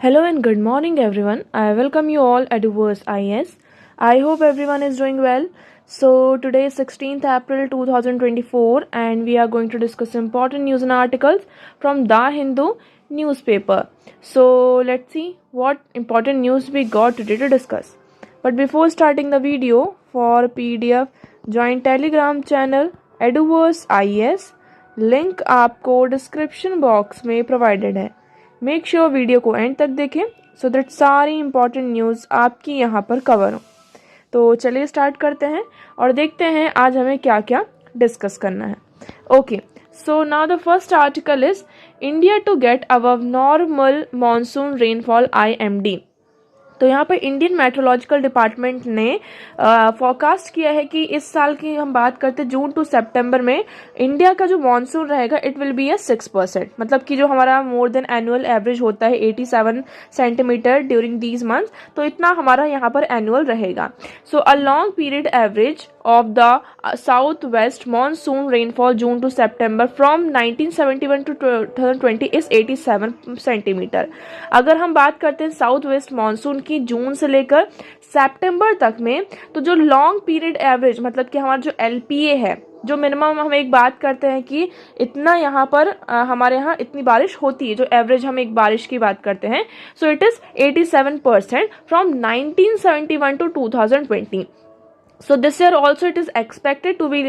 Hello and good morning, everyone. I welcome you all at Verse IS. I hope everyone is doing well. So, today is 16th April 2024, and we are going to discuss important news and articles from The Hindu newspaper. So, let's see what important news we got today to discuss. But before starting the video, for PDF, join Telegram channel Eduverse IS. Link आपको description box में provided है. Make sure video को and तक देखें so that सारी important news आपकी यहाँ पर कवर हो. तो चलिए स्टार्ट करते हैं और देखते हैं आज हमें क्या क्या डिस्कस करना है. Okay, so now the first article is India to get above normal monsoon rainfall IMD. तो यहाँ पर इंडियन मेट्रोलॉजिकल डिपार्टमेंट ने फोरकास्ट किया है कि इस साल की हम बात करते हैं जून टू सितंबर में इंडिया का जो मानसून रहेगा इट विल बी 6%. मतलब कि जो हमारा मोर देन एनुअल एवरेज होता है 87 सेंटीमीटर ड्यूरिंग दीज मंथ्स, तो इतना हमारा यहाँ पर एनुअल रहेगा. So a long period average of the southwest monsoon rainfall June to September from 1971 to 2020 is 87 centimetre. अगर हम बात करते हैं साउथ वेस्ट मानसून की जून से लेकर सितंबर तक में, तो जो लॉन्ग पीरियड एवरेज मतलब कि हमारा जो LPA है, जो मिनिमम हम एक बात करते हैं कि इतना यहाँ पर हमारे यहाँ इतनी बारिश होती है, जो एवरेज हम एक बारिश की बात करते हैं, so it is 87% from 1971 to 2020. So this year also it is expected to be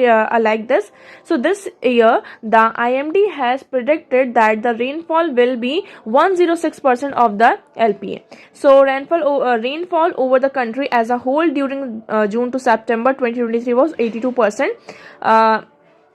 like this. So this year the IMD has predicted that the rainfall will be 106% of the LPA. So rainfall over the country as a whole during June to September 2023 was 82%.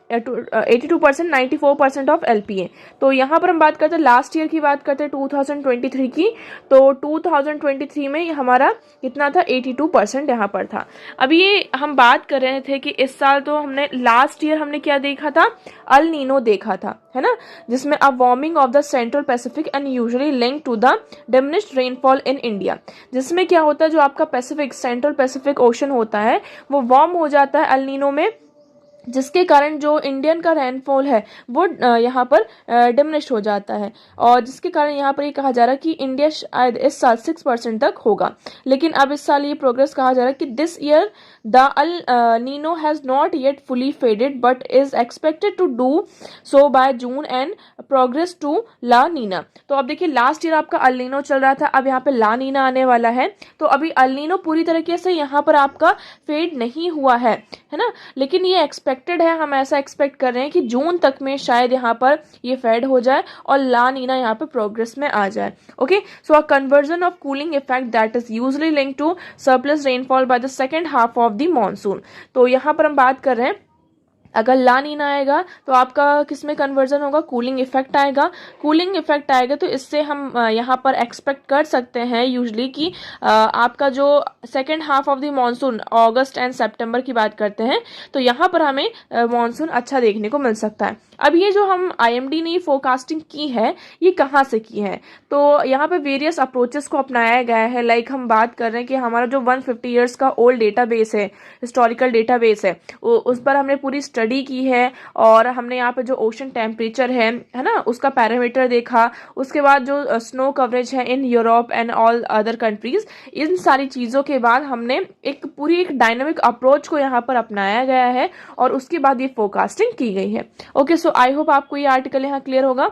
82%, 94% of LPA. तो यहाँ पर हम बात करते हैं last year की बात करते हैं 2023 की, तो 2023 में हमारा कितना था 82% यहाँ पर था. अभी ये हम बात कर रहे थे कि इस साल तो हमने लास्ट ईयर हमने क्या देखा था, अल नीनो देखा था, है ना, जिसमें a warming of the central Pacific and usually link to the diminished rainfall in India. जिसमें क्या होता है, जो आपका पैसिफिक सेंट्रल पैसिफिक ओशन होता है वो वार्म हो जाता है अल नीनो में, जिसके कारण जो इंडियन का रेनफॉल है वो यहाँ पर डिमिनिश हो जाता है, और जिसके कारण यहाँ पर ये कहा जा रहा है कि इंडिया शायद इस साल 6% तक होगा. लेकिन अब इस साल ये प्रोग्रेस कहा जा रहा है कि this year the El Nino has not yet fully faded but is expected to do so by June and progress to La Nina. तो अब देखिए लास्ट ईयर आपका अल नीनो चल रहा था, अब यहाँ पे ला नीना आने वाला है. तो अभी अल नीनो पूरी तरीके से यहाँ पर आपका फेड नहीं हुआ है ना, लेकिन ये एक्सपेक्टेड है, हम ऐसा एक्सपेक्ट कर रहे हैं कि जून तक में शायद यहाँ पर ये फेड हो जाए और ला नीना यहाँ पे प्रोग्रेस में आ जाए. Okay, so a conversion of cooling effect that is usually linked to surplus rainfall by the second half of the monsoon. तो यहाँ पर हम बात कर रहे हैं अगर ला नीना आएगा तो आपका किस में कन्वर्जन होगा, कूलिंग इफेक्ट आएगा. कूलिंग इफेक्ट आएगा तो इससे हम यहाँ पर एक्सपेक्ट कर सकते हैं यूजली कि आपका जो second half of the monsoon August and September की बात करते हैं तो यहाँ पर हमें मॉनसून अच्छा देखने को मिल सकता है. अब ये जो हम IMD ने फोरकास्टिंग की है ये कहाँ से की है, तो यहाँ पे वेरियस अप्रोचेस को अपनाया गया है. लाइक हम बात कर रहे हैं कि हमारा जो 150 ईयर्स का ओल्ड डेटाबेस है, हिस्टोरिकल डेटाबेस है, उस पर हमने पूरी स्टडी की है, और हमने यहाँ पे जो ओशन टेम्परेचर है ना, उसका पैरामीटर देखा. उसके बाद जो स्नो कवरेज है in Europe and all other countries, इन सारी चीज़ों के बाद हमने एक डायनामिक अप्रोच को यहाँ पर अपनाया गया है और उसके बाद ये फोरकास्टिंग की गई है. ओके, सो आई होप आपको ये आर्टिकल यहाँ क्लियर होगा.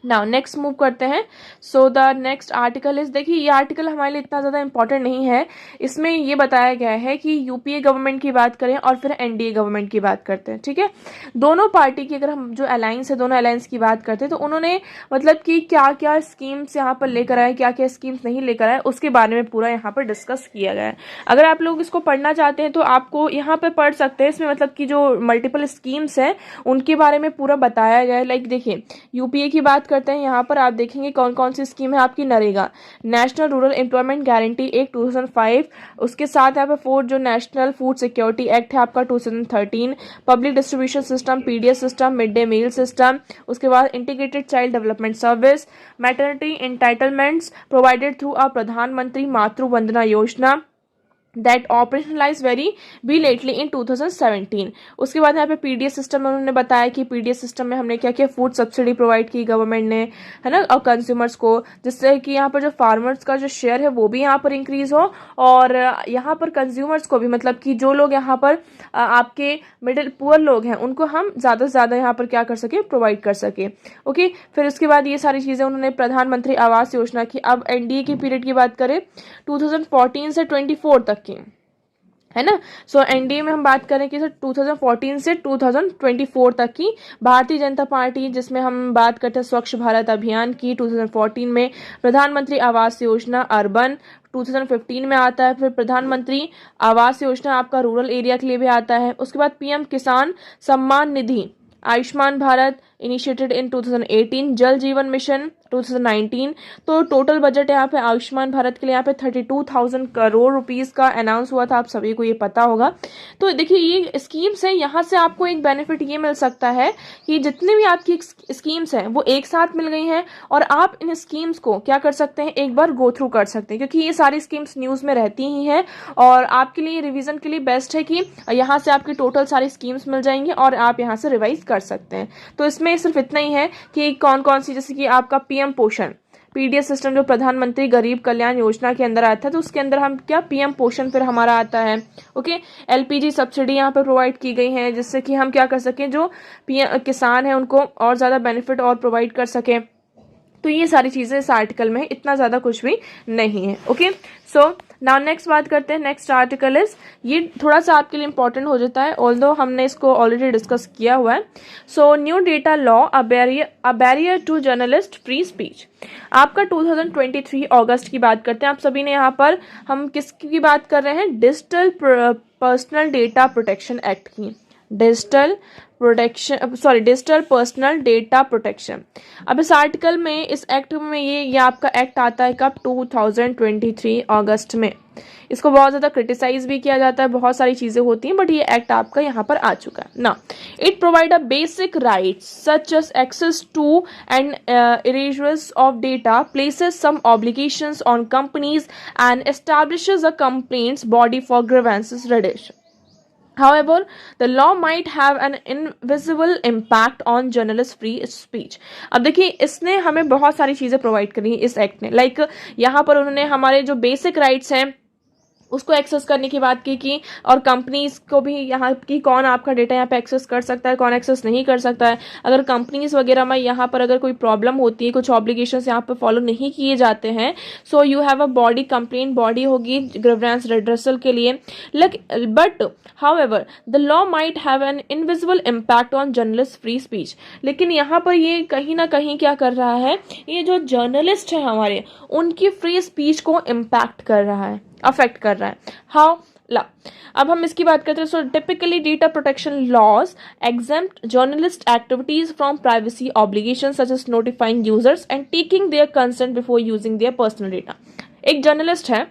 नाउ नेक्स्ट मूव करते हैं. So the next article is, देखिए ये आर्टिकल हमारे लिए इतना ज़्यादा इंपॉर्टेंट नहीं है. इसमें ये बताया गया है कि UPA गवर्नमेंट की बात करें और फिर NDA गवर्नमेंट की बात करते हैं. ठीक है, दोनों पार्टी की अगर हम जो अलायंस है, दोनों अलायंस की बात करते हैं तो उन्होंने मतलब कि क्या क्या स्कीम्स यहाँ पर लेकर आए, क्या क्या स्कीम्स नहीं लेकर आए, उसके बारे में पूरा यहाँ पर डिस्कस किया गया है. अगर आप लोग इसको पढ़ना चाहते हैं तो आपको यहाँ पर पढ़ सकते हैं. इसमें मतलब कि जो मल्टीपल स्कीम्स हैं उनके बारे में पूरा बताया गया है. लाइक देखिए UPA की बात करते हैं, यहाँ पर आप देखेंगे कौन कौन सी स्कीम है आपकी. NREGA, national rural employment guarantee act 2005, उसके साथ यहाँ पे 4 जो नेशनल फूड सिक्योरिटी एक्ट है आपका 2013, public distribution system PDS system, mid day meal system, उसके बाद integrated child development service, maternity entitlements provided through a Pradhan Mantri Matru Vandana Yojana, that operationalize very belatedly in 2017। उसके बाद यहाँ पे पीडीएस सिस्टम में उन्होंने बताया कि पीडीएस सिस्टम में हमने क्या किया, फूड सब्सिडी प्रोवाइड की गवर्नमेंट ने, है ना, और कंज्यूमर्स को, जिससे कि यहाँ पर जो फार्मर्स का जो शेयर है वो भी यहाँ पर इंक्रीज हो, और यहाँ पर कंज्यूमर्स को भी, मतलब कि जो लोग यहाँ पर आपके मिडिल पुअर लोग हैं उनको हम ज़्यादा से ज़्यादा यहाँ पर क्या कर सके, प्रोवाइड कर सके। ओके, फिर उसके बाद ये सारी चीज़ें उन्होंने प्रधानमंत्री आवास योजना की, अब एनडीए की पीरियड की बात करें 2014 से 24 तक की, है ना। सो एनडीए में हम बात करें कि 2014 से 2024 तक की भारतीय जनता पार्टी, जिसमें हम बात करते हैं स्वच्छ भारत अभियान की, 2014 में प्रधानमंत्री आवास योजना अर्बन 2015 में आता है, फिर प्रधानमंत्री आवास योजना आपका रूरल एरिया के लिए भी आता है। उसके बाद पीएम किसान सम्मान निधि, आयुष्मान भारत इनिशिएटेड इन 2018, जल जीवन मिशन 2019। तो टोटल बजट यहाँ पे आयुष्मान भारत के लिए यहाँ पे 32,000 करोड़ रुपीस का अनाउंस हुआ था, आप सभी को ये पता होगा। तो देखिए ये स्कीम्स हैं, यहाँ से आपको एक बेनिफिट ये मिल सकता है कि जितनी भी आपकी स्कीम्स हैं वो एक साथ मिल गई हैं, और आप इन स्कीम्स को क्या कर सकते हैं, एक बार गो थ्रू कर सकते हैं, क्योंकि ये सारी स्कीम्स न्यूज़ में रहती ही हैं, और आपके लिए रिवीजन के लिए बेस्ट है कि यहाँ से आपकी टोटल सारी स्कीम्स मिल जाएंगी और आप यहाँ से रिवाइज कर सकते हैं। तो इसमें सिर्फ इतना ही है कि कौन कौन सी, जैसे कि आपका पीएम पोषण पीडीएस सिस्टम जो प्रधानमंत्री गरीब कल्याण योजना के अंदर आया था, तो उसके अंदर हम क्या पीएम पोषण फिर हमारा आता है। ओके, एलपीजी सब्सिडी यहाँ पर प्रोवाइड की गई है, जिससे कि हम क्या कर सकें, जो पीएम किसान है उनको और ज़्यादा बेनिफिट और प्रोवाइड कर सकें। तो ये सारी चीज़ें इस आर्टिकल में, इतना ज़्यादा कुछ भी नहीं है। ओके, सो नाउ नेक्स्ट बात करते हैं। नेक्स्ट आर्टिकल इज, ये थोड़ा सा आपके लिए इंपॉर्टेंट हो जाता है, ऑल्दो हमने इसको ऑलरेडी डिस्कस किया हुआ है। So new data law a barrier to journalist free speech, आपका 2023 अगस्त की बात करते हैं। आप सभी ने यहाँ पर, हम किसकी बात कर रहे हैं, digital personal data protection act की, डिजिटल पर्सनल डेटा प्रोटेक्शन। अब इस आर्टिकल में, इस एक्ट में, ये आपका एक्ट आता है कब, 2023 अगस्त में। इसको बहुत ज़्यादा क्रिटिसाइज भी किया जाता है, बहुत सारी चीज़ें होती हैं, बट ये एक्ट आपका यहाँ पर आ चुका है ना। It provide a basic rights such as access to and erasures of data, places some obligations on companies and establishes a complaints body for grievances redressal. However, the law might have an invisible impact on journalist free speech. अब देखिए, इसने हमें बहुत सारी चीज़ें provide करी इस act ने, लाइक यहाँ पर उन्होंने हमारे जो बेसिक राइट्स हैं उसको एक्सेस करने की बात की, और कंपनीज को भी यहाँ की कौन आपका डेटा यहाँ पे एक्सेस कर सकता है, कौन एक्सेस नहीं कर सकता है। अगर कंपनीज वगैरह में यहाँ पर अगर कोई प्रॉब्लम होती है, कुछ ऑब्लिगेशंस यहाँ पर फॉलो नहीं किए जाते हैं, so you have a body, complaint body होगी ग्रीवेंस रिड्रेसल के लिए। But however the law might have an invisible impact on journalist free speech. लेकिन यहाँ पर ये कहीं ना कहीं क्या कर रहा है, ये जो जर्नलिस्ट है हमारे, उनकी फ्री स्पीच को इम्पैक्ट कर रहा है, अफेक्ट कर रहा है। हाउ ला, अब हम इसकी बात करते हैं। So typically data protection laws exempt journalist activities from privacy obligations such as notifying users and taking their consent before using their personal data. एक जर्नलिस्ट है,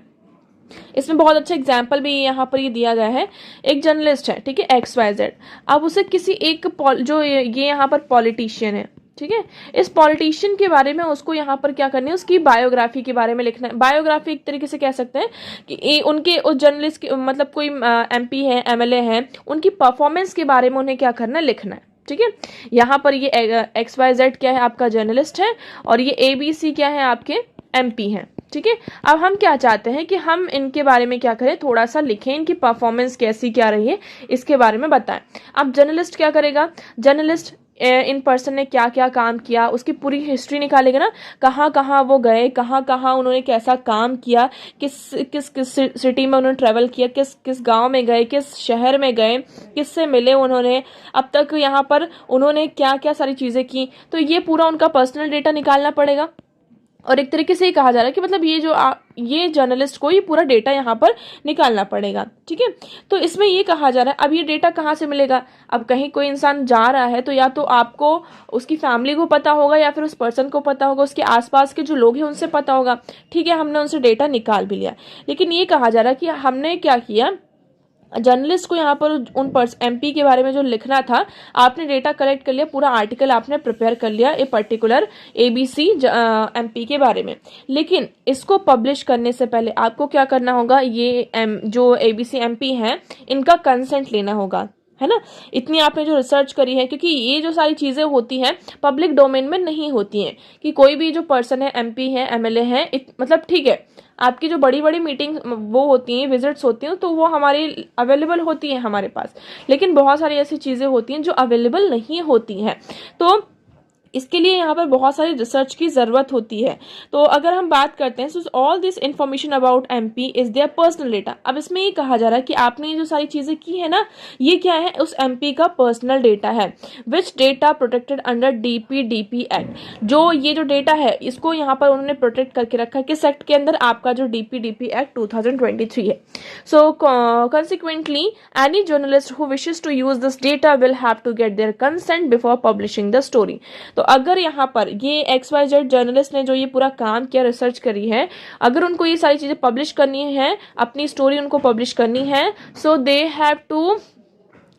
इसमें बहुत अच्छा एग्जाम्पल भी यहाँ पर ये दिया गया है। एक जर्नलिस्ट है, ठीक है, XYZ, अब उसे किसी एक जो ये यहाँ पर पॉलिटिशियन है, ठीक है, इस पॉलिटिशियन के बारे में उसको यहाँ पर क्या करना है, उसकी बायोग्राफी के बारे में लिखना है। बायोग्राफी एक तरीके से कह सकते हैं कि उनके उस जर्नलिस्ट के, मतलब कोई MP है, MLA है, उनकी परफॉर्मेंस के बारे में उन्हें क्या करना है, लिखना है। ठीक है, यहाँ पर ये XYZ क्या है, आपका जर्नलिस्ट है, और ये ABC क्या है, आपके MP हैं। ठीक है, अब हम क्या चाहते हैं कि हम इनके बारे में क्या करें, थोड़ा सा लिखें, इनकी परफॉर्मेंस कैसी क्या रही है इसके बारे में बताएं। अब जर्नलिस्ट क्या करेगा, जर्नलिस्ट इन पर्सन ने क्या क्या काम किया उसकी पूरी हिस्ट्री निकालेगा ना, कहाँ कहाँ वो गए, कहाँ कहाँ उन्होंने कैसा काम किया, किस किस किस सिटी में उन्होंने ट्रैवल किया, किस किस गांव में गए, किस शहर में गए, किससे मिले उन्होंने, अब तक यहाँ पर उन्होंने क्या क्या सारी चीज़ें की। तो ये पूरा उनका पर्सनल डेटा निकालना पड़ेगा। और एक तरीके से ये कहा जा रहा है कि मतलब ये जो ये जर्नलिस्ट को ये पूरा डेटा यहाँ पर निकालना पड़ेगा। ठीक है, तो इसमें ये कहा जा रहा है, अब ये डेटा कहाँ से मिलेगा, अब कहीं कोई इंसान जा रहा है तो या तो आपको उसकी फैमिली को पता होगा या फिर उस पर्सन को पता होगा, उसके आसपास के जो लोग हैं उनसे पता होगा। ठीक है, हमने उनसे डेटा निकाल भी लिया, लेकिन ये कहा जा रहा है कि हमने क्या किया जर्नलिस्ट को यहाँ पर उन एमपी के बारे में जो लिखना था, आपने डेटा कलेक्ट कर लिया, पूरा आर्टिकल आपने प्रिपेयर कर लिया ए पर्टिकुलर एबीसी एमपी के बारे में, लेकिन इसको पब्लिश करने से पहले आपको क्या करना होगा, ये जो एबीसी एमपी हैं इनका कंसेंट लेना होगा, है ना। इतनी आपने जो रिसर्च करी है, क्योंकि ये जो सारी चीज़ें होती हैं पब्लिक डोमेन में नहीं होती हैं, कि कोई भी जो पर्सन है, एमपी है, एमएलए है, मतलब ठीक है आपकी जो बड़ी बड़ी मीटिंग वो होती हैं, विजिट्स होती हैं, तो वो हमारी अवेलेबल होती हैं हमारे पास, लेकिन बहुत सारी ऐसी चीज़ें होती हैं जो अवेलेबल नहीं होती हैं, तो इसके लिए यहाँ पर बहुत सारी रिसर्च की ज़रूरत होती है। तो अगर हम बात करते हैं, so all this information about MP is there personal data. अब इसमें ये कहा जा रहा है कि आपने ये जो सारी चीज़ें की है ना, ये क्या है, उस एमपी का पर्सनल डेटा है, which data protected under DPDP act. जो ये जो डेटा है इसको यहाँ पर उन्होंने प्रोटेक्ट करके रखा है किस एक्ट के अंदर, आपका जो डीपीडीपी एक्ट 2023 है। सो consequently any journalist who wishes to use this data will have to get their consent before publishing the story। तो अगर यहाँ पर ये XYZ जर्नलिस्ट ने जो ये पूरा काम किया, रिसर्च करी है, अगर उनको ये सारी चीज़ें पब्लिश करनी है, अपनी स्टोरी उनको पब्लिश करनी है, so they have to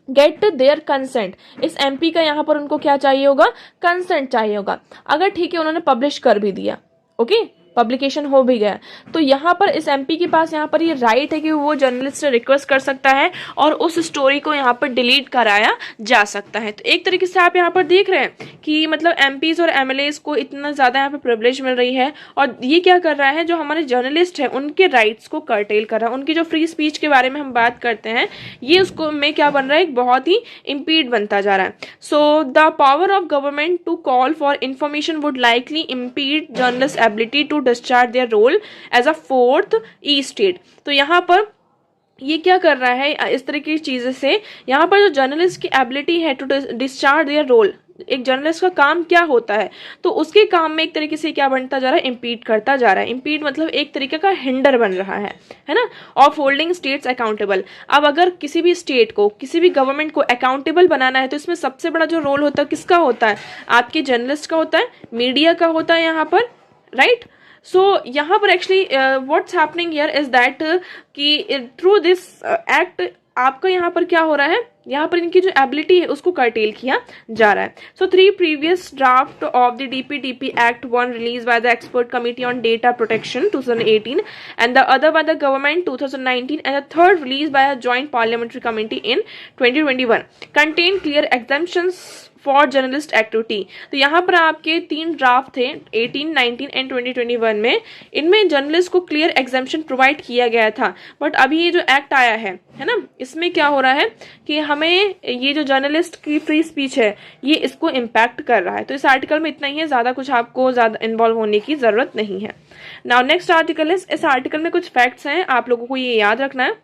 get their consent. इस एमपी का यहाँ पर उनको क्या चाहिए होगा, कंसेंट चाहिए होगा। अगर ठीक है उन्होंने पब्लिश कर भी दिया, ओके, पब्लिकेशन हो भी गया, तो यहाँ पर इस एमपी के पास यहाँ पर ये राइट है कि वो जर्नलिस्ट से रिक्वेस्ट कर सकता है और उस स्टोरी को यहाँ पर डिलीट कराया जा सकता है। तो एक तरीके से आप यहाँ पर देख रहे हैं कि मतलब एमपीज और एमएलएज को इतना ज़्यादा यहाँ पर प्रिविलेज मिल रही है, और ये क्या कर रहा है, जो हमारे जर्नलिस्ट हैं उनके राइट्स को कर्टेल कर रहा है, उनकी जो फ्री स्पीच के बारे में हम बात करते हैं, ये उसको में क्या बन रहा है, एक बहुत ही इम्पीड बनता जा रहा है। So the power of government to call for information would likely impede journalist ability to discharge their role as a fourth estate. तो यहाँ पर ये क्या कर रहा है, इस तरह की चीज़ें से यहाँ पर जो जर्नलिस्ट की एबिलिटी है टू डिस्चार्ज देयर रोल, एक जर्नलिस्ट का काम क्या होता है, तो उसके काम में एक तरीके से क्या बनता जा रहा है, इम्पीड करता जा रहा है। इम्पीड मतलब एक तरीके का हिंडर बन रहा है ना, ऑफ होल्डिंग स्टेट्स अकाउंटेबल। अब अगर किसी भी स्टेट को, किसी भी गवर्नमेंट को अकाउंटेबल बनाना है, तो इसमें सबसे बड़ा जो रोल होता है किसका होता है, आपके जर्नलिस्ट का होता है, मीडिया का होता है यहाँ पर, राइट। सो यहाँ पर actually what's happening here is that कि थ्रू दिस एक्ट आपका यहाँ पर क्या हो रहा है, यहाँ पर इनकी जो एबिलिटी है उसको कर्टेल किया जा रहा है। सो 3 previous draft of the DPDP Act, one released by the Expert Committee on Data Protection 2018 and the other by the government 2019 and the third released by a joint parliamentary committee in 2021 contain clear exemptions for journalist activity. तो यहाँ पर आपके 3 draft थे 18, 19 and 2021 में, इनमें journalist को clear exemption provide किया गया था, बट अभी ये जो एक्ट आया है ना, इसमें क्या हो रहा है कि हमें ये जो जर्नलिस्ट की फ्री स्पीच है ये इसको इम्पैक्ट कर रहा है। तो इस आर्टिकल में इतना ही है, ज़्यादा कुछ आपको ज़्यादा इन्वॉल्व होने की ज़रूरत नहीं है। नाउ नेक्स्ट आर्टिकल है, इस आर्टिकल में कुछ फैक्ट्स हैं, आप लोगों को ये याद रखना है,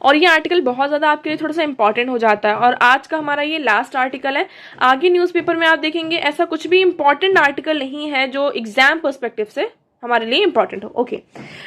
और ये आर्टिकल बहुत ज़्यादा आपके लिए थोड़ा सा इंपॉर्टेंट हो जाता है। और आज का हमारा ये लास्ट आर्टिकल है, आगे न्यूज़पेपर में आप देखेंगे ऐसा कुछ भी इंपॉर्टेंट आर्टिकल नहीं है जो एग्जाम पर्सपेक्टिव से हमारे लिए इंपॉर्टेंट हो। Okay,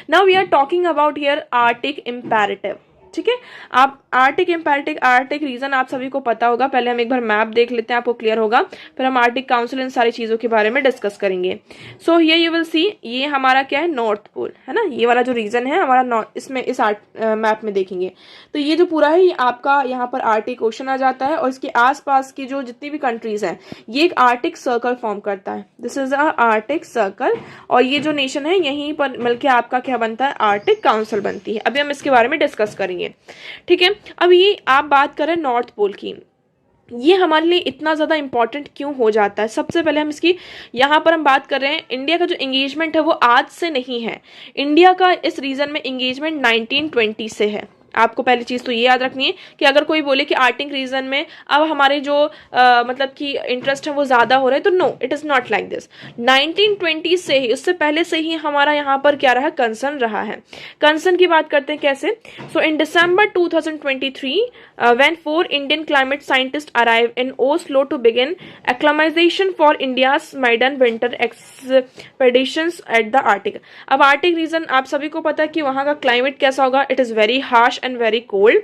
now we are talking about here Arctic imperative. ठीक है, आप आर्टिक इम्पेरेटिव, आर्टिक रीजन आप सभी को पता होगा, पहले हम एक बार मैप देख लेते हैं, आपको क्लियर होगा, फिर हम आर्टिक काउंसिल इन सारी चीज़ों के बारे में डिस्कस करेंगे। So here you will see, ये हमारा क्या है, नॉर्थ पोल है ना, ये वाला जो रीजन है हमारा इसमें इस मैप में देखेंगे तो ये जो पूरा है ये आपका यहाँ पर आर्टिक ओशन आ जाता है, और इसके आसपास की जो जितनी भी कंट्रीज हैं ये एक आर्टिक सर्कल फॉर्म करता है, this is a Arctic circle, और ये जो नेशन है यहीं पर मिलकर आपका क्या बनता है, आर्टिक काउंसिल बनती है। अभी हम इसके बारे में डिस्कस करेंगे। ठीक है, अब ये आप बात करें नॉर्थ पोल की, ये हमारे लिए इतना ज़्यादा इंपॉर्टेंट क्यों हो जाता है। सबसे पहले हम इसकी यहाँ पर हम बात कर रहे हैं, इंडिया का जो एंगेजमेंट है वो आज से नहीं है, इंडिया का इस रीजन में एंगेजमेंट 1920 से है। आपको पहली चीज़ तो ये याद रखनी है कि अगर कोई बोले कि आर्टिक रीजन में अब हमारे जो मतलब कि इंटरेस्ट है वो ज़्यादा हो रहा है, तो no, it is not like this. 1920 से ही, उससे पहले से ही हमारा यहाँ पर क्या रहा, कंसर्न रहा है। कंसर्न की बात करते हैं कैसे। सो इन December 2023 when 4 Indian climate scientists arrived in Oslo to begin acclimatization for India's maiden winter expeditions at the Arctic। अब आर्टिक रीजन आप सभी को पता है कि वहाँ का क्लाइमेट कैसा होगा, it is very harsh and very cold।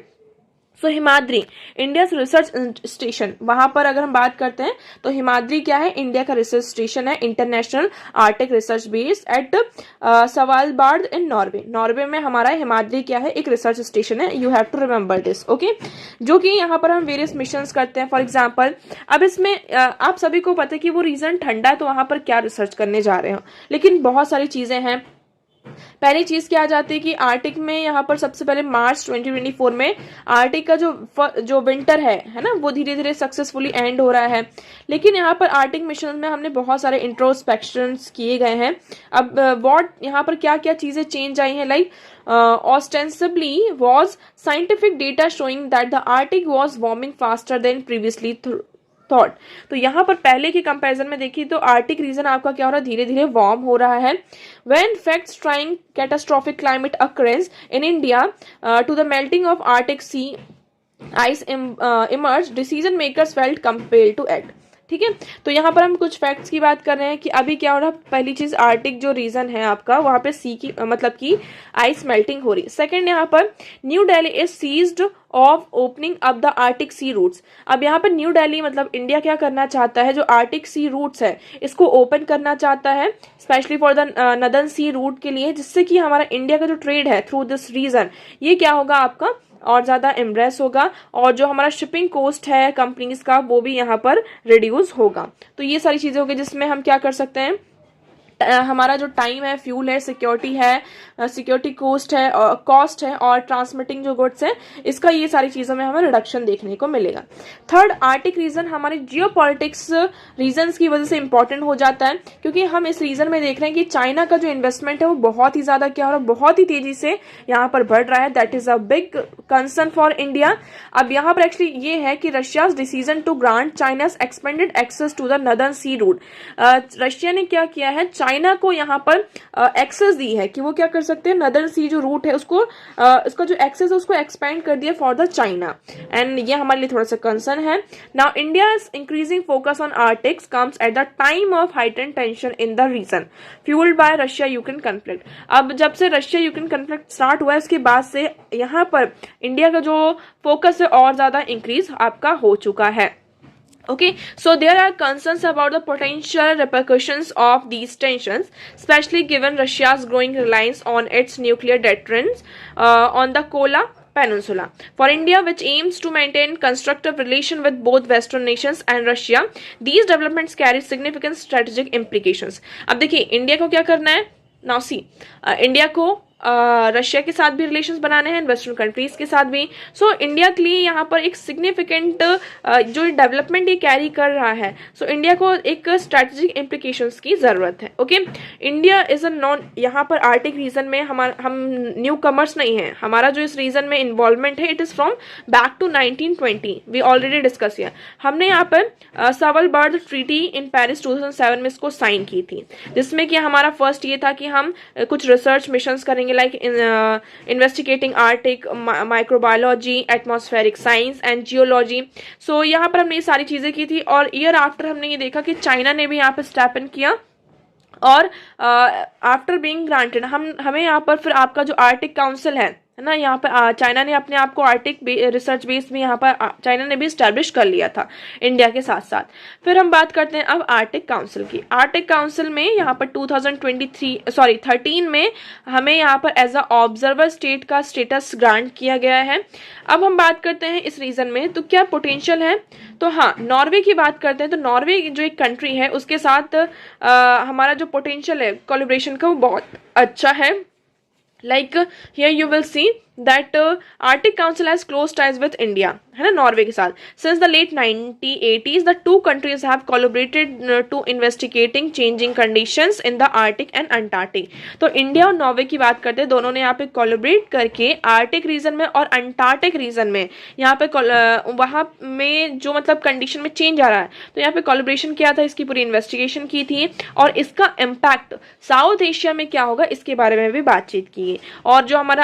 So Himadri India research station, वहां पर अगर हम बात करते हैं तो हिमाद्री क्या है, इंडिया का रिसर्च स्टेशन है, international arctic research based at Svalbard in Norway. Norway में हमारा हिमाद्री क्या है, एक रिसर्च स्टेशन है, you have to remember this, okay. जो कि यहाँ पर हम वेरियस मिशंस करते हैं। फॉर एग्जाम्पल अब इसमें आप सभी को पता है कि वो रीजन ठंडा है, तो वहां पर क्या रिसर्च करने जा रहे हो, लेकिन बहुत सारी चीजें हैं। पहली चीज क्या आ जाती है कि आर्टिक में यहाँ पर सबसे पहले मार्च 2024 में आर्टिक का जो विंटर है ना, वो धीरे धीरे सक्सेसफुली एंड हो रहा है। लेकिन यहाँ पर आर्टिक मिशन में हमने बहुत सारे इंट्रोस्पेक्शंस किए गए हैं। अब व्हाट यहाँ पर क्या क्या चीजें चेंज आई हैं, like ostensibly was scientific data showing that the Arctic was warming faster than previously thought. तो यहाँ पर पहले के कंपैरिजन में देखिए तो आर्टिक रीजन आपका क्या हो रहा है, धीरे धीरे वार्म हो रहा है। When facts trying catastrophic climate occurrence in India to the melting of Arctic sea ice emerge, decision makers felt compelled to act. ठीक है, तो यहाँ पर हम कुछ फैक्ट्स की बात कर रहे हैं कि अभी क्या हो रहा है। पहली चीज आर्टिक जो रीजन है आपका, वहां पे सी की मतलब की आइस मेल्टिंग हो रही है। सेकंड, यहाँ पर New Delhi is seized of opening up the Arctic sea routes. अब यहाँ पर न्यू दिल्ली मतलब इंडिया क्या करना चाहता है, जो आर्टिक सी रूट्स है इसको ओपन करना चाहता है, specially for the northern sea route के लिए, जिससे कि हमारा इंडिया का जो ट्रेड है थ्रू दिस रीजन, ये क्या होगा आपका और ज्यादा एम्ब्रेस होगा, और जो हमारा शिपिंग कॉस्ट है कंपनीज का वो भी यहाँ पर रिड्यूस होगा। तो ये सारी चीजें होगी जिसमें हम क्या कर सकते हैं, हमारा जो टाइम है, फ्यूल है, सिक्योरिटी है, सिक्योरिटी कॉस्ट है और ट्रांसमिटिंग जो गुड्स है, इसका ये सारी चीजों में हमें रिडक्शन देखने को मिलेगा। थर्ड, आर्टिक रीजन हमारे जियोपॉलिटिक्स रीजंस की वजह से इंपॉर्टेंट हो जाता है, क्योंकि हम इस रीजन में देख रहे हैं कि चाइना का जो इन्वेस्टमेंट है वो बहुत ही ज्यादा क्या हो रहा है, बहुत ही तेजी से यहाँ पर बढ़ रहा है। That is a big concern for India. अब यहाँ पर एक्चुअली ये है कि Russia's decision to grant China's expanded access to the northern sea route. Russia ने क्या किया है, चाइना को यहाँ पर एक्सेस दी है कि वो क्या कर सकते हैं, नदर्न सी जो रूट है उसको इसका जो एक्सेस है उसको एक्सपेंड कर दिया फॉर द चाइना, एंड ये हमारे लिए थोड़ा सा कंसर्न है। Now India is increasing focus on Arctics comes at the time of heightened tension in the region fuelled by Russia Ukraine conflict. अब जब से रशिया यूक्रेन कॉन्फ्लिक्ट स्टार्ट हुआ है उसके बाद से यहाँ पर इंडिया का जो फोकस है और ज्यादा इंक्रीज आपका हो चुका है। Okay, so there are concerns about the potential repercussions of these tensions, especially given Russia's growing reliance on its nuclear deterrence on the Kola Peninsula. For India, which aims to maintain constructive relation with both Western nations and Russia, these developments carry significant strategic implications. अब देखिए India को क्या करना है, now see India को Russia के साथ भी रिलेशंस बनाने हैं, वेस्टर्न कंट्रीज के साथ भी। सो इंडिया के लिए यहाँ पर एक सिग्निफिकेंट जो डेवलपमेंट ये कैरी कर रहा है, सो इंडिया को एक स्ट्रेटेजिक इम्प्लीकेशंस की जरूरत है। Okay, India is a non, यहाँ पर आर्टिक रीजन में हम न्यू कमर्स नहीं है, हमारा जो इस रीजन में इन्वॉल्वमेंट है it is from back to 1920, we already discuss किया। हमने यहाँ पर सवालबार्ड ट्रीटी इन पेरिस 2007 में इसको साइन की थी, जिसमें कि हमारा फर्स्ट ये था कि हम कुछ रिसर्च मिशंस करेंगे, like investigating Arctic microbiology, atmospheric science and geology. So यहाँ पर हमने ये सारी चीजें की थी, और ईयर आफ्टर हमने ये देखा कि चाइना ने भी यहाँ पर स्टेप इन किया, और आफ्टर बीइंग ग्रांटेड हमें यहाँ पर फिर आपका जो आर्टिक काउंसिल है ना, यहाँ पर चाइना ने अपने आप को आर्टिक रिसर्च बेस में यहाँ पर चाइना ने भी स्टैब्लिश कर लिया था इंडिया के साथ साथ। फिर हम बात करते हैं अब आर्टिक काउंसिल की। आर्टिक काउंसिल में यहाँ पर 13 में हमें यहाँ पर एज अ ऑब्जर्वर स्टेट का स्टेटस ग्रांट किया गया है। अब हम बात करते हैं इस रीजन में तो क्या पोटेंशियल है, तो हाँ नॉर्वे की बात करते हैं तो नॉर्वे जो एक कंट्री है उसके साथ हमारा जो पोटेंशियल है कोलैबोरेशन का वो बहुत अच्छा है। Like here you will see that Arctic Council has close ties with India, है ना, नॉर्वे के साथ। Since the late 1980s, the two countries have collaborated to investigating changing conditions in the Arctic and Antarctic. तो India और Norway की बात करते हैं, दोनों ने यहाँ पे कोलैबोरेट करके आर्टिक रीजन में और अंटार्कटिक रीजन में यहाँ पे वहाँ में जो मतलब कंडीशन में चेंज आ रहा है, तो यहाँ पे कोलैबोरेशन किया था, इसकी पूरी इन्वेस्टिगेशन की थी, और इसका इम्पैक्ट साउथ एशिया में क्या होगा इसके बारे में भी बातचीत की। और जो हमारा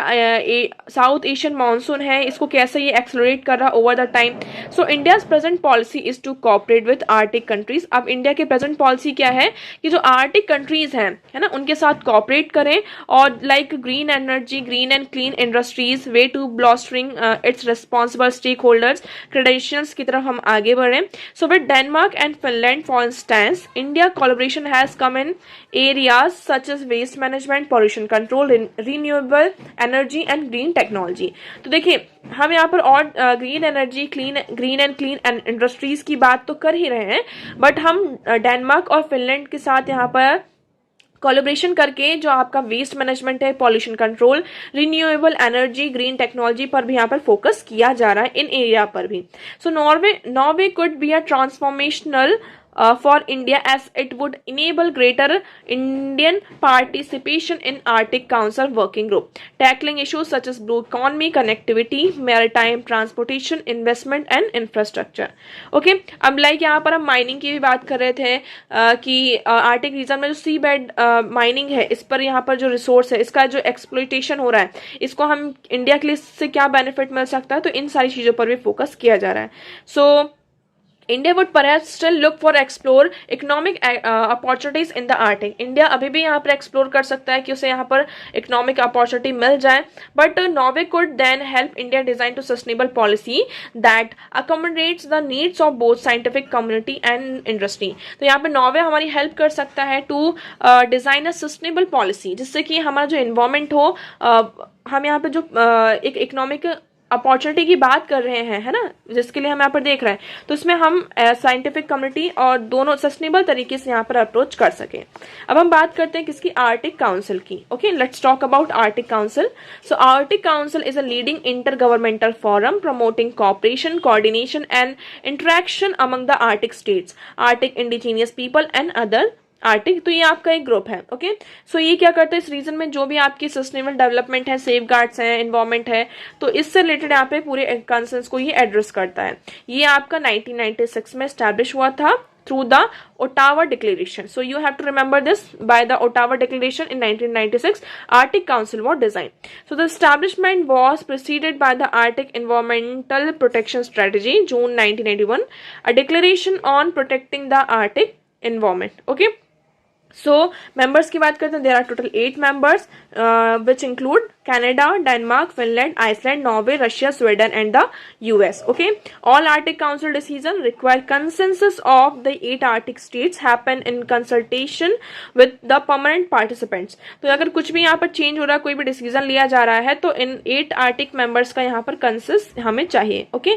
साउथ एशियन मानसून है, इसको कैसे ये एक्सलोरेट कर रहा over the time. So India's present policy is to cooperate with Arctic countries. अब इंडिया के प्रेजेंट पॉलिसी क्या है कि जो आर्टिक कंट्रीज हैं, है ना, उनके साथ कोऑपरेट करें और like green energy, green and clean industries, way to bolstering its responsible stakeholders credentials की तरफ हम आगे बढ़ें। So with Denmark and Finland for instance, India collaboration has come in areas such as waste management, pollution control, renewable energy and green technology. तो देखिए हम यहाँ पर और green energy, green and clean industries की बात तो कर ही रहे हैं, बट हम डेनमार्क और फिनलैंड के साथ यहाँ पर कोलैबोरेशन करके जो आपका वेस्ट मैनेजमेंट है, pollution control, renewable energy, green technology पर भी यहाँ पर फोकस किया जा रहा है, इन एरिया पर भी। सो Norway could be a transformational for India as it would enable greater Indian participation in Arctic Council working group, tackling issues such as blue economy, connectivity, maritime transportation, investment and infrastructure. Okay, अब like यहाँ पर हम mining की भी बात कर रहे थे कि आर्टिक रीजन में जो सी बेड माइनिंग है, इस पर यहाँ पर जो रिसोर्स है, इसका जो एक्सप्लॉइटेशन हो रहा है, इसको हम इंडिया के लिए से क्या बेनिफिट मिल सकता है, तो इन सारी चीज़ों पर भी फोकस किया जा रहा है। सो India would perhaps still look for explore economic opportunities in the Arctic. India अभी भी यहाँ पर एक्सप्लोर कर सकता है कि उसे यहाँ पर इकोनॉमिक अपॉर्चुनिटी मिल जाए, but Norway could then help India design to sustainable policy that accommodates the needs of both scientific community and industry. तो यहाँ पे नॉर्वे हमारी हेल्प कर सकता है to design a sustainable policy, जिससे कि हमारा जो इन्वायरमेंट हो, हम यहाँ पे जो एक इकोनॉमिक अपॉर्चुनिटी की बात कर रहे हैं, है ना, जिसके लिए हम यहाँ पर देख रहे हैं, तो इसमें हम साइंटिफिक कम्युनिटी और दोनों सस्टेनेबल तरीके से यहाँ पर अप्रोच कर सकें। अब हम बात करते हैं किसकी, आर्टिक काउंसिल की। Okay, let's talk about Arctic council. So Arctic council is a leading intergovernmental forum promoting cooperation, coordination and interaction among the Arctic states, Arctic indigenous people and other Arctic. तो ये आपका एक group है। Okay, सो ये क्या करता है, इस रीजन में जो भी आपकी सस्टेनेबल डेवलपमेंट है, सेफ गार्ड्स हैं, इन्वायरमेंट है, तो इससे रिलेटेड यहाँ पे पूरे कंसर्न्स को ये एड्रेस करता है। ये आपका 1996 में एस्टैब्लिश हुआ था through the Ottawa Declaration. So you have to remember this, by the Ottawa Declaration in 1996, Arctic Council was designed. So the establishment was preceded by the Arctic Environmental Protection Strategy, June 1981, a declaration on protecting the Arctic environment. Okay. So members की बात करते हैं, there are total 8 members which include Canada, Denmark, Finland, Iceland, Norway, Russia, Sweden and the US. Okay, all Arctic council decision require consensus of the 8 Arctic states happen in consultation with the permanent participants. तो अगर कुछ भी यहाँ पर change हो रहा है, कोई भी डिसीजन लिया जा रहा है, तो इन 8 आर्टिक मेंबर्स का यहाँ पर कंसेंस हमें चाहिए. Okay,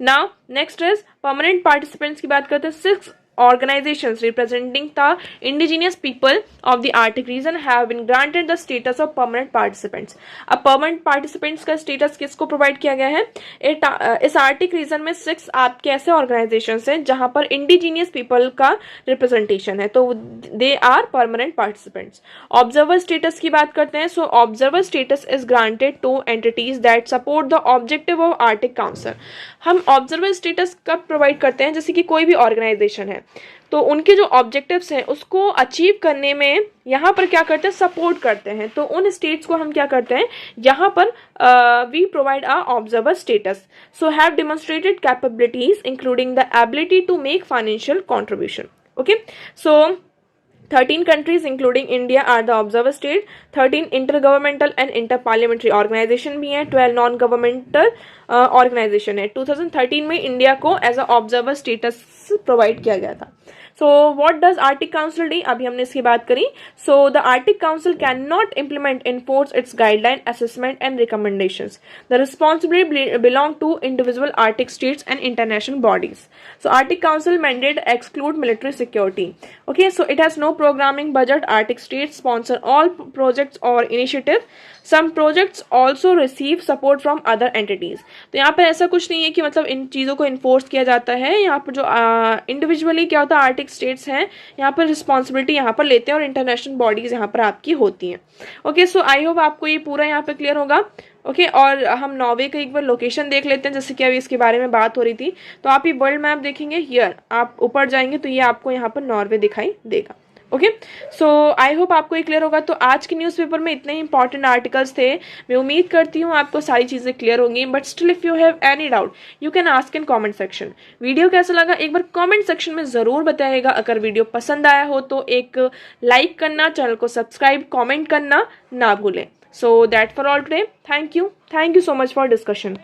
now next is permanent participants की बात करते हैं. 6 organizations representing the indigenous people of the Arctic region have been granted the status of permanent participants. अब permanent participants का status किसको provide किया गया है? इस Arctic region में 6 आपके ऐसे organizations हैं जहां पर indigenous people का representation है, तो they are permanent participants. Observer status की बात करते हैं. So observer status is granted to entities that support the objective of Arctic Council. हम ऑब्जर्वर स्टेटस कब प्रोवाइड करते हैं, जैसे कि कोई भी ऑर्गेनाइजेशन है, तो उनके जो ऑब्जेक्टिव्स हैं उसको अचीव करने में यहाँ पर क्या करते हैं, सपोर्ट करते हैं. तो उन स्टेट्स को हम क्या करते हैं, यहाँ पर we provide a observer status. So have demonstrated capabilities including the ability to make financial contribution. Okay, so 13 countries including India are the observer state. 13 intergovernmental and interparliamentary organization भी हैं. 12 non-governmental organization है. 2013 में India को as a observer status provide किया गया था. So what does Arctic council do, अभी हमने इसकी बात करी. So the Arctic council can not implement enforce its guideline, assessment and recommendations. The responsibility belong to individual Arctic states and international bodies. So Arctic council mandate exclude military security. Okay, so it has no programming budget. Arctic states sponsor all projects और initiative. Some projects also receive support from other entities. तो यहाँ पर ऐसा कुछ नहीं है कि मतलब इन चीज़ों को इन्फोर्स किया जाता है. यहाँ पर जो इंडिविजुअली क्या होता है, आर्टिक स्टेट्स हैं यहाँ पर रिस्पॉन्सिबिलिटी यहाँ पर लेते हैं और इंटरनेशनल बॉडीज यहाँ पर आपकी होती हैं. ओके, सो आई होप आपको ये पूरा यहाँ पे क्लियर होगा. ओके, और हम नॉर्वे का एक बार लोकेशन देख लेते हैं, जैसे कि अभी इसके बारे में बात हो रही थी. तो आप ये वर्ल्ड मैप देखेंगे, हियर आप ऊपर जाएंगे तो ये आपको यहाँ पर नॉर्वे दिखाई देगा. ओके, सो आई होप आपको ये क्लियर होगा। तो आज के न्यूज़पेपर में इतने ही इंपॉर्टेंट आर्टिकल्स थे। मैं उम्मीद करती हूँ आपको सारी चीज़ें क्लियर होंगी, but still if you have any doubt you can ask in comment section. Video कैसा लगा एक बार कमेंट सेक्शन में ज़रूर बताइएगा। अगर वीडियो पसंद आया हो तो एक लाइक करना, चैनल को सब्सक्राइब, कॉमेंट करना ना भूलें। So that for all today, thank you so much for discussion.